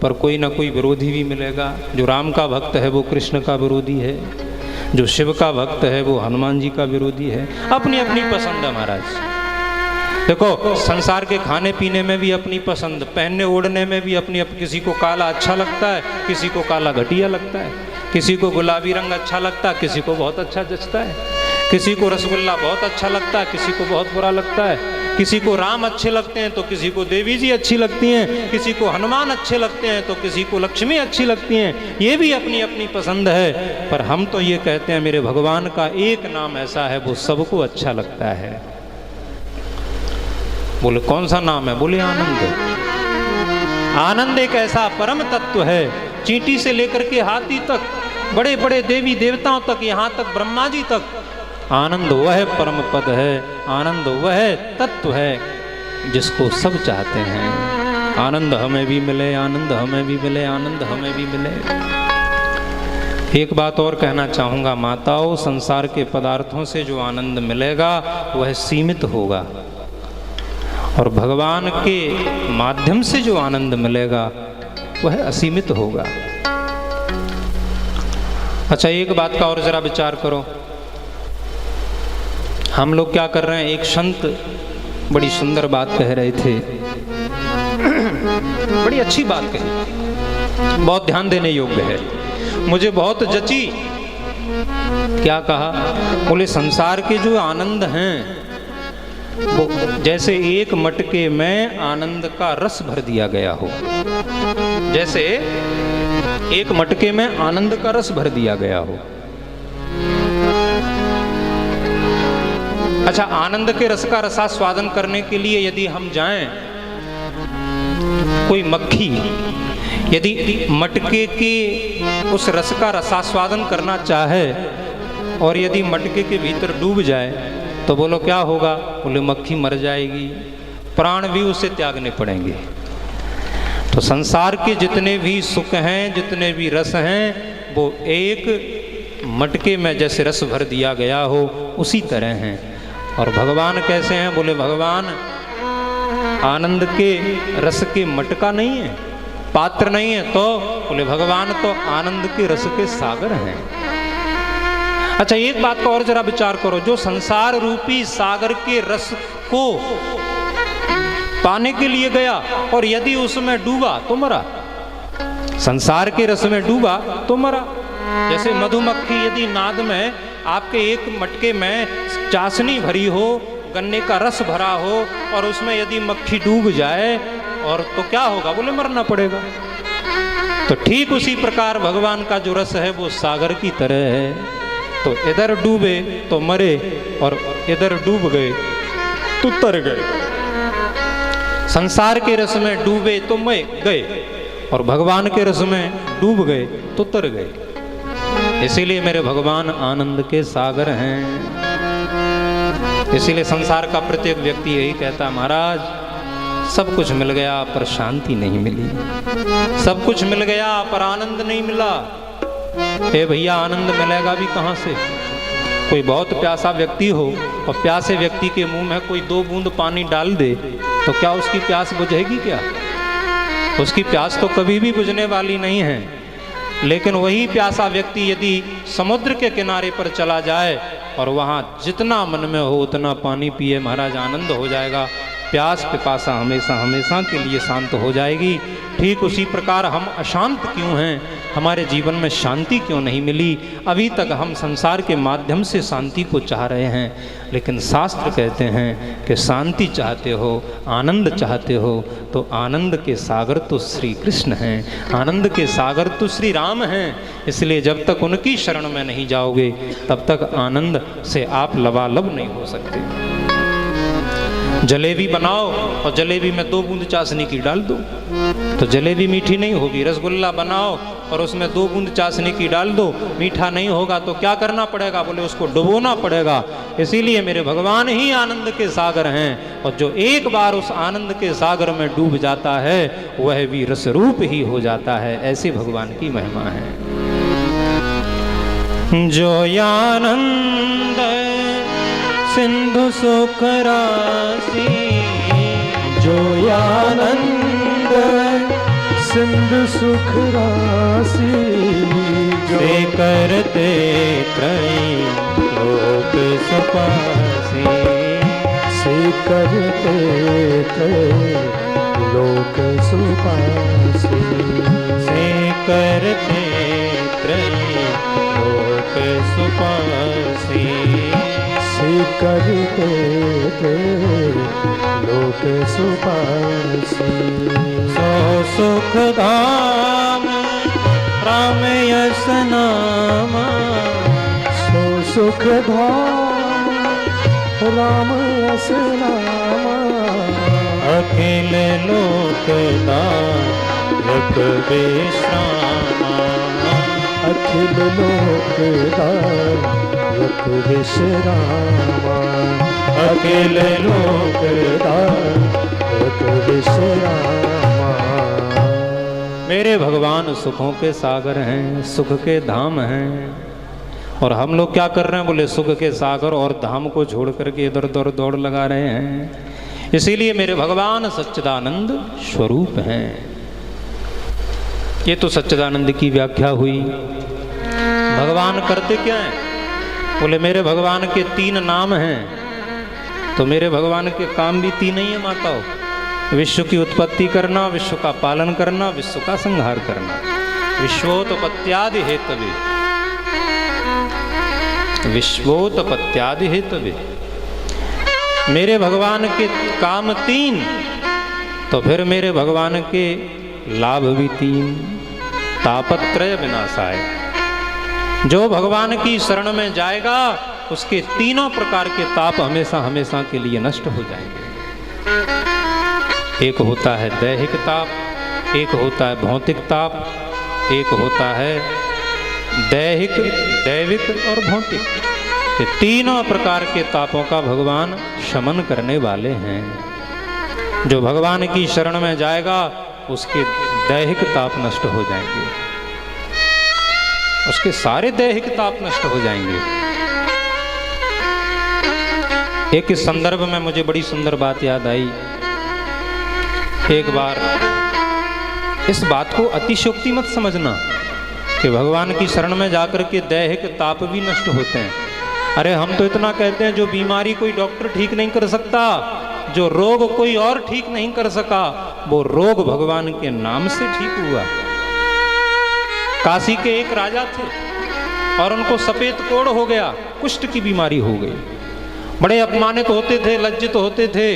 पर कोई ना कोई विरोधी भी मिलेगा। जो राम का भक्त है वो कृष्ण का विरोधी है, जो शिव का भक्त है वो हनुमान जी का विरोधी है। अपनी अपनी पसंद है महाराज। देखो, संसार के खाने पीने में भी अपनी पसंद, पहनने ओढ़ने में भी अपनी, किसी को काला अच्छा लगता है, किसी को काला घटिया लगता है, किसी को गुलाबी रंग अच्छा लगता है, किसी को बहुत अच्छा जचता है, किसी को रसगुल्ला बहुत अच्छा लगता है, किसी को बहुत बुरा लगता है, किसी को राम अच्छे लगते हैं तो किसी को देवी जी अच्छी लगती हैं, किसी को हनुमान अच्छे लगते हैं तो किसी को लक्ष्मी अच्छी लगती हैं। ये भी अपनी अपनी पसंद है। पर हम तो ये कहते हैं मेरे भगवान का एक नाम ऐसा है वो सबको अच्छा लगता है। बोले कौन सा नाम है, बोले आनंद। आनंद एक ऐसा परम तत्व है, चींटी से लेकर के हाथी तक, बड़े बड़े देवी देवताओं तक, यहाँ तक ब्रह्मा जी तक, आनंद वह परम पद है, आनंद वह तत्व है जिसको सब चाहते हैं। आनंद हमें भी मिले, आनंद हमें भी मिले, आनंद हमें भी मिले। एक बात और कहना चाहूँगा माताओं, संसार के पदार्थों से जो आनंद मिलेगा वह सीमित होगा, और भगवान के माध्यम से जो आनंद मिलेगा वह असीमित होगा। अच्छा, एक बात का और जरा विचार करो। हम लोग क्या कर रहे हैं, एक संत बड़ी सुंदर बात कह रहे थे, बड़ी अच्छी बात कही, बहुत ध्यान देने योग्य है, मुझे बहुत जची। क्या कहा, बोले संसार के जो आनंद हैं वो जैसे एक मटके में आनंद का रस भर दिया गया हो, जैसे एक मटके में आनंद का रस भर दिया गया हो। अच्छा, आनंद के रस का रसास्वादन करने के लिए यदि हम जाएं, कोई मक्खी यदि मटके के उस रस का रसास्वादन करना चाहे और यदि मटके के भीतर डूब जाए तो बोलो क्या होगा, बोले मक्खी मर जाएगी, प्राण भी उसे त्यागने पड़ेंगे। तो संसार के जितने भी सुख हैं, जितने भी रस हैं, वो एक मटके में जैसे रस भर दिया गया हो उसी तरह हैं। और भगवान कैसे हैं, बोले भगवान आनंद के रस के मटका नहीं है, पात्र नहीं है, तो बोले भगवान तो आनंद के रस के सागर हैं। अच्छा, एक बात का और जरा विचार करो, जो संसार रूपी सागर के रस को पाने के लिए गया और यदि उसमें डूबा तो मरा, संसार के रस में डूबा तो मरा। जैसे मधुमक्खी यदि नाद में आपके एक मटके में चाशनी भरी हो, गन्ने का रस भरा हो और उसमें यदि मक्खी डूब जाए और तो क्या होगा, बोले मरना पड़ेगा। तो ठीक उसी प्रकार भगवान का जो रस है वो सागर की तरह है, तो इधर डूबे तो मरे और इधर डूब गए तो तर गए। संसार के रस में डूबे तो मैं गए और भगवान के रस में डूब गए तो तर गए। इसीलिए मेरे भगवान आनंद के सागर हैं। इसीलिए संसार का प्रत्येक व्यक्ति यही कहता है, महाराज सब कुछ मिल गया पर शांति नहीं मिली, सब कुछ मिल गया पर आनंद नहीं मिला। हे भैया, आनंद मिलेगा भी कहाँ से? कोई बहुत प्यासा व्यक्ति हो और प्यासे व्यक्ति के मुंह में कोई 2 बूंद पानी डाल दे तो क्या उसकी प्यास बुझेगी? क्या उसकी प्यास तो कभी भी बुझने वाली नहीं है। लेकिन वही प्यासा व्यक्ति यदि समुद्र के किनारे पर चला जाए और वहाँ जितना मन में हो उतना पानी पिए, महाराज आनंद हो जाएगा, प्यास पिपासा हमेशा हमेशा के लिए शांत हो जाएगी। ठीक उसी प्रकार हम अशांत क्यों हैं, हमारे जीवन में शांति क्यों नहीं मिली? अभी तक हम संसार के माध्यम से शांति को चाह रहे हैं, लेकिन शास्त्र कहते हैं कि शांति चाहते हो, आनंद चाहते हो तो आनंद के सागर तो श्री कृष्ण हैं, आनंद के सागर तो श्री राम हैं। इसलिए जब तक उनकी शरण में नहीं जाओगे तब तक आनंद से आप लबालब नहीं हो सकते। जलेबी बनाओ और जलेबी में 2 बूंद चाशनी की डाल दो तो जलेबी मीठी नहीं होगी। रसगुल्ला बनाओ और उसमें 2 बूंद चाशनी की डाल दो, मीठा नहीं होगा। तो क्या करना पड़ेगा? बोले उसको डुबोना पड़ेगा। इसीलिए मेरे भगवान ही आनंद के सागर हैं और जो एक बार उस आनंद के सागर में डूब जाता है वह भी रस रूप ही हो जाता है। ऐसी भगवान की महिमा है। जो आनंद सिंधु सुख राशि, जो आनंद सिंधु सुख राशि, से करते त्रयी लोक सुपासी, से करते त्रयी लोक सुपासी, से करते त्रयी लोक सुपासी, से करते थे लोक सुपासी। सो सुख धाम राम यश नाम, सो सुख धाम राम यश नाम, अखिल लोक दायक विश्राम, अखिल लोक दायक विश्राम, अखिल लोक दायक विश्राम। मेरे भगवान सुखों के सागर हैं, सुख के धाम हैं। और हम लोग क्या कर रहे हैं? बोले सुख के सागर और धाम को छोड़ करके इधर उधर दौड़ लगा रहे हैं। इसीलिए मेरे भगवान सच्चिदानंद स्वरूप हैं। ये तो सच्चिदानंद की व्याख्या हुई। भगवान करते क्या हैं? बोले मेरे भगवान के 3 नाम हैं। तो मेरे भगवान के काम भी 3 ही है माताओं। विश्व की उत्पत्ति करना, विश्व का पालन करना, विश्व का संहार करना। विश्वोत्पत्त्यादि हेतवे, विश्वोत्पत्त्यादि हेतवे। मेरे भगवान के काम 3, तो फिर मेरे भगवान के लाभ भी 3। तापत्रय विनाशाय, जो भगवान की शरण में जाएगा उसके 3 प्रकार के ताप हमेशा हमेशा के लिए नष्ट हो जाएंगे। एक होता है दैहिक ताप, एक होता है भौतिक ताप, एक होता है दैहिक, दैविक और भौतिक। ये 3 प्रकार के तापों का भगवान शमन करने वाले हैं। जो भगवान की शरण में जाएगा उसके दैहिक ताप नष्ट हो जाएंगे, उसके सारे दैहिक ताप नष्ट हो जाएंगे। एक इस संदर्भ में मुझे बड़ी सुंदर बात याद आई। एक बार इस बात को अतिशयोक्ति मत समझना कि भगवान की शरण में जाकर के दैहिक ताप भी नष्ट होते हैं। अरे हम तो इतना कहते हैं, जो बीमारी कोई डॉक्टर ठीक नहीं कर सकता, जो रोग कोई और ठीक नहीं कर सका, वो रोग भगवान के नाम से ठीक हुआ। काशी के एक राजा थे और उनको सफेद कोढ़ हो गया, कुष्ठ की बीमारी हो गई। बड़े अपमानित होते थे, लज्जित होते थे,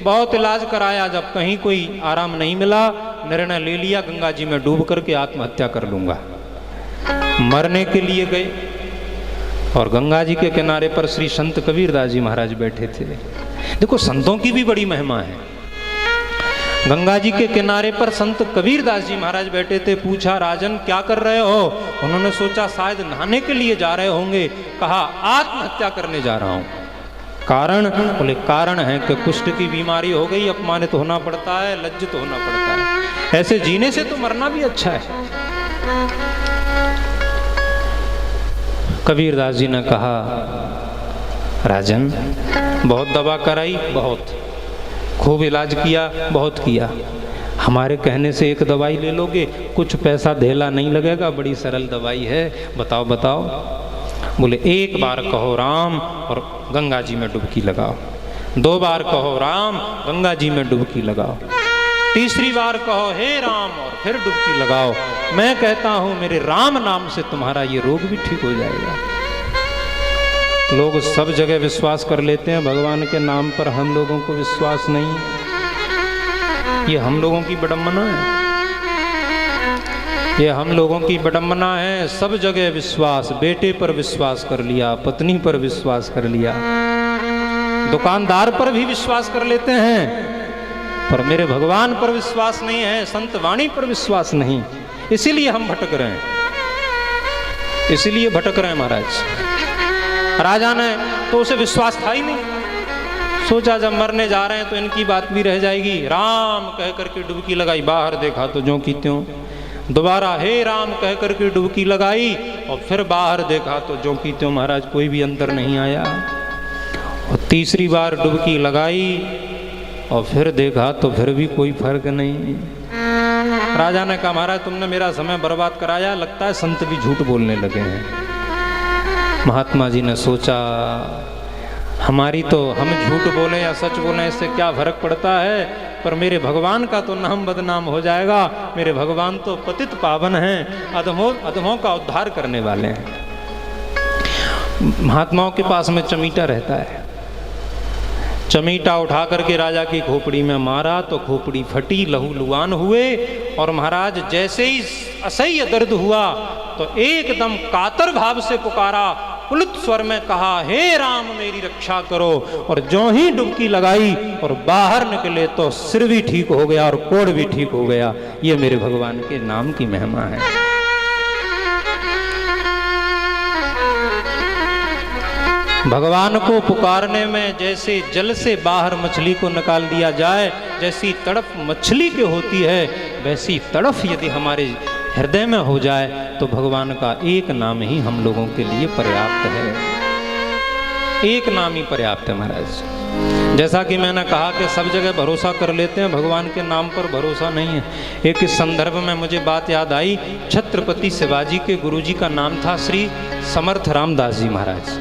बहुत इलाज कराया। जब कहीं कोई आराम नहीं मिला, निर्णय ले लिया गंगा जी में डूब करके आत्महत्या कर लूंगा। मरने के लिए गए और गंगा जी के किनारे पर श्री संत कबीरदास जी महाराज बैठे थे। देखो संतों की भी बड़ी महिमा है। गंगा जी के किनारे पर संत कबीरदास जी महाराज बैठे थे। पूछा, राजन क्या कर रहे हो? उन्होंने सोचा शायद नहाने के लिए जा रहे होंगे। कहा, आत्महत्या करने जा रहा हूं। कारण? बोले कारण है कि कुष्ठ की बीमारी हो गई, अपमानित होना पड़ता है, लज्जित होना पड़ता है। ऐसे जीने से तो मरना भी अच्छा है। कबीरदास जी ने कहा, राजन बहुत दवा कराई, बहुत खूब इलाज किया, बहुत किया, हमारे कहने से एक दवाई ले लोगे, कुछ पैसा धेला नहीं लगेगा, बड़ी सरल दवाई है, बताओ बताओ। बोले, एक बार कहो राम और गंगा जी में डुबकी लगाओ, 2 बार कहो राम, गंगा जी में डुबकी लगाओ, तीसरी बार कहो हे राम और फिर डुबकी लगाओ। मैं कहता हूं मेरे राम नाम से तुम्हारा ये रोग भी ठीक हो जाएगा। लोग सब जगह विश्वास कर लेते हैं, भगवान के नाम पर हम लोगों को विश्वास नहीं। ये हम लोगों की विडंबना है, ये हम लोगों की विडंबना है। सब जगह विश्वास, बेटे पर विश्वास कर लिया, पत्नी पर विश्वास कर लिया, दुकानदार पर भी विश्वास कर लेते हैं, पर मेरे भगवान पर विश्वास नहीं है, संत वाणी पर विश्वास नहीं। इसीलिए हम भटक रहे हैं, इसीलिए भटक रहे हैं महाराज। राजा ने तो उसे विश्वास था ही नहीं। सोचा जब मरने जा रहे हैं तो इनकी बात भी रह जाएगी। राम कह करके डुबकी लगाई, बाहर देखा तो ज्यों की त्यों। दोबारा हे राम कह करके डुबकी लगाई और फिर बाहर देखा तो ज्यों की त्यों महाराज, कोई भी अंतर नहीं आया। और तीसरी बार डुबकी लगाई और फिर देखा तो फिर भी कोई फर्क नहीं। राजा ने कहा, महाराज तुमने मेरा समय बर्बाद कराया, लगता है संत भी झूठ बोलने लगे हैं। महात्मा जी ने सोचा, हमारी तो हम झूठ बोले या सच बोले इससे क्या फर्क पड़ता है, पर मेरे भगवान का तो नाम बदनाम हो जाएगा। मेरे भगवान तो पतित पावन हैं, अधमों का उद्धार करने वाले हैं। महात्माओं के पास में चमीटा रहता है, चमीटा उठा करके राजा की खोपड़ी में मारा तो खोपड़ी फटी, लहू लुहान हुए। और महाराज जैसे ही असह्य दर्द हुआ तो एकदम कातर भाव से पुकारा, पुलित स्वर में कहा, हे राम मेरी रक्षा करो। और जो ही डुबकी लगाई और बाहर निकले तो सिर भी ठीक हो गया और कोढ़ भी ठीक हो गया। ये मेरे भगवान के नाम की महिमा है। भगवान को पुकारने में जैसे जल से बाहर मछली को निकाल दिया जाए, जैसी तड़प मछली की होती है, वैसी तड़प यदि हमारे हृदय में हो जाए तो भगवान का एक नाम ही हम लोगों के लिए पर्याप्त है। एक नाम ही पर्याप्त है महाराज। जैसा कि मैंने कहा कि सब जगह भरोसा कर लेते हैं, भगवान के नाम पर भरोसा नहीं है। एक इस संदर्भ में मुझे बात याद आई, छत्रपति शिवाजी के गुरुजी का नाम था श्री समर्थ रामदास जी महाराज।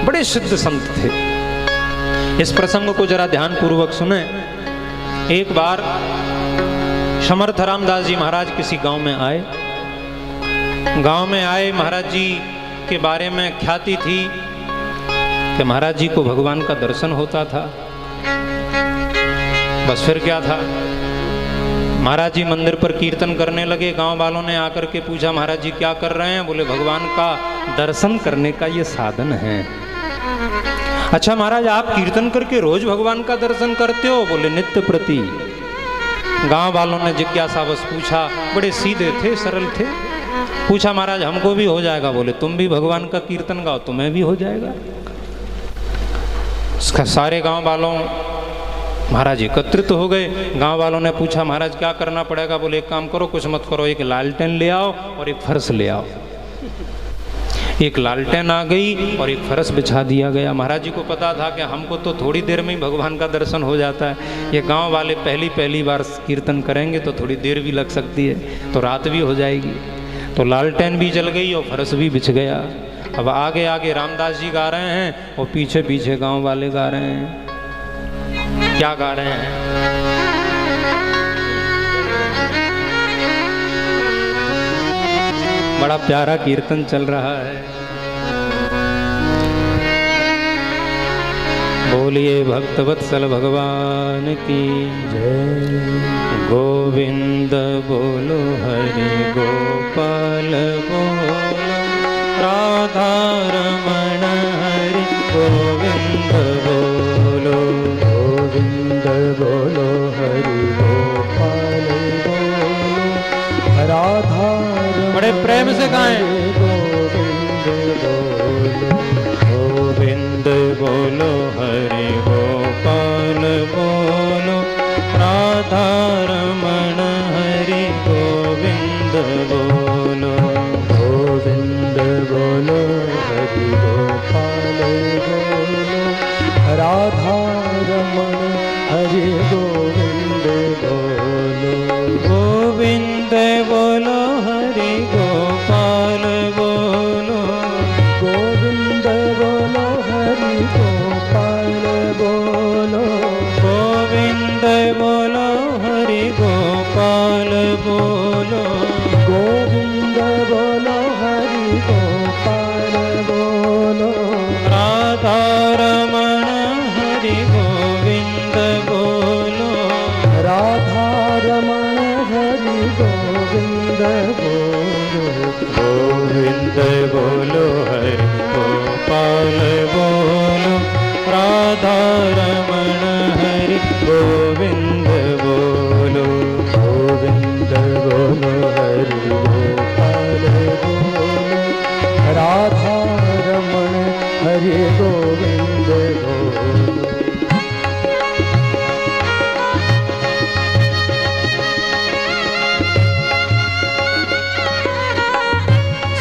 बड़े सिद्ध संत थे। इस प्रसंग को जरा ध्यान पूर्वक सुने। एक बार समर्थ रामदास जी महाराज किसी गांव में आए। गांव में आए, महाराज जी के बारे में ख्याति थी कि महाराज जी को भगवान का दर्शन होता था। बस फिर क्या था, महाराज जी मंदिर पर कीर्तन करने लगे। गांव वालों ने आकर के पूछा, महाराज जी क्या कर रहे हैं? बोले भगवान का दर्शन करने का ये साधन है। अच्छा महाराज आप कीर्तन करके रोज भगवान का दर्शन करते हो? बोले नित्य प्रति। गांव वालों ने जिज्ञासावश पूछा, बड़े सीधे थे, सरल थे। पूछा महाराज हमको भी हो जाएगा? बोले तुम भी भगवान का कीर्तन गाओ, तुम्हें भी हो जाएगा। उसका सारे गांव वालों महाराज एकत्रित हो गए। गांव वालों ने पूछा महाराज क्या करना पड़ेगा? बोले एक काम करो, कुछ मत करो, एक लालटेन ले आओ और एक फर्श ले आओ। एक लालटेन आ गई और एक फरस बिछा दिया गया। महाराज जी को पता था कि हमको तो थोड़ी देर में ही भगवान का दर्शन हो जाता है, ये गांव वाले पहली बार कीर्तन करेंगे तो थोड़ी देर भी लग सकती है, तो रात भी हो जाएगी। तो लालटेन भी जल गई और फरस भी बिछ गया। अब आगे आगे रामदास जी गा रहे हैं और पीछे पीछे गांव वाले गा रहे हैं। क्या गा रहे हैं? बड़ा प्यारा कीर्तन चल रहा है। बोलिए भक्तवत्सल भगवान की जय। गोविंद बोलो हरि गोपाल बोलो राधा रमण हरि गोविंद बोलो। गोविंद बोलो हरि गोपाल बोलो राधा बड़े प्रेम से गाएं। गोविंद बोलो हरि गोपाल बोलो राधा रमण हरि गोविंद बोलो। गोविंद बोलो हरि गोपाल बोलो राधा रमण हरि गोविंद बोलो। गोविंद बोलो हरि गोपाल बोलो। गोविंद बोलो हरि गोपाल बोलो। गोविंद बोलो हरि गोपाल बोलो। गोविंद बोलो हरि गोपाल बोलो। राधा रमण हरि गोविंद बोलो। राधा रमण हरि गोविंद बोलो। गोविंद बोलो हरि गोपाल बोलो राधा रमण हरि गोविंद बोलो। गोविंद बोलो हरि गोपाल बोलो राधा रमण हरि गोविंद बोलो।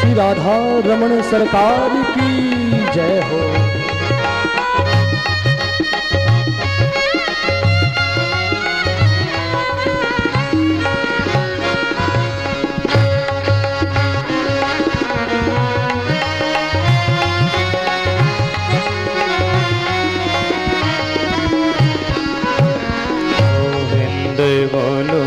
श्री राधा रमण सरकार की जय हो। गोविंद बोलो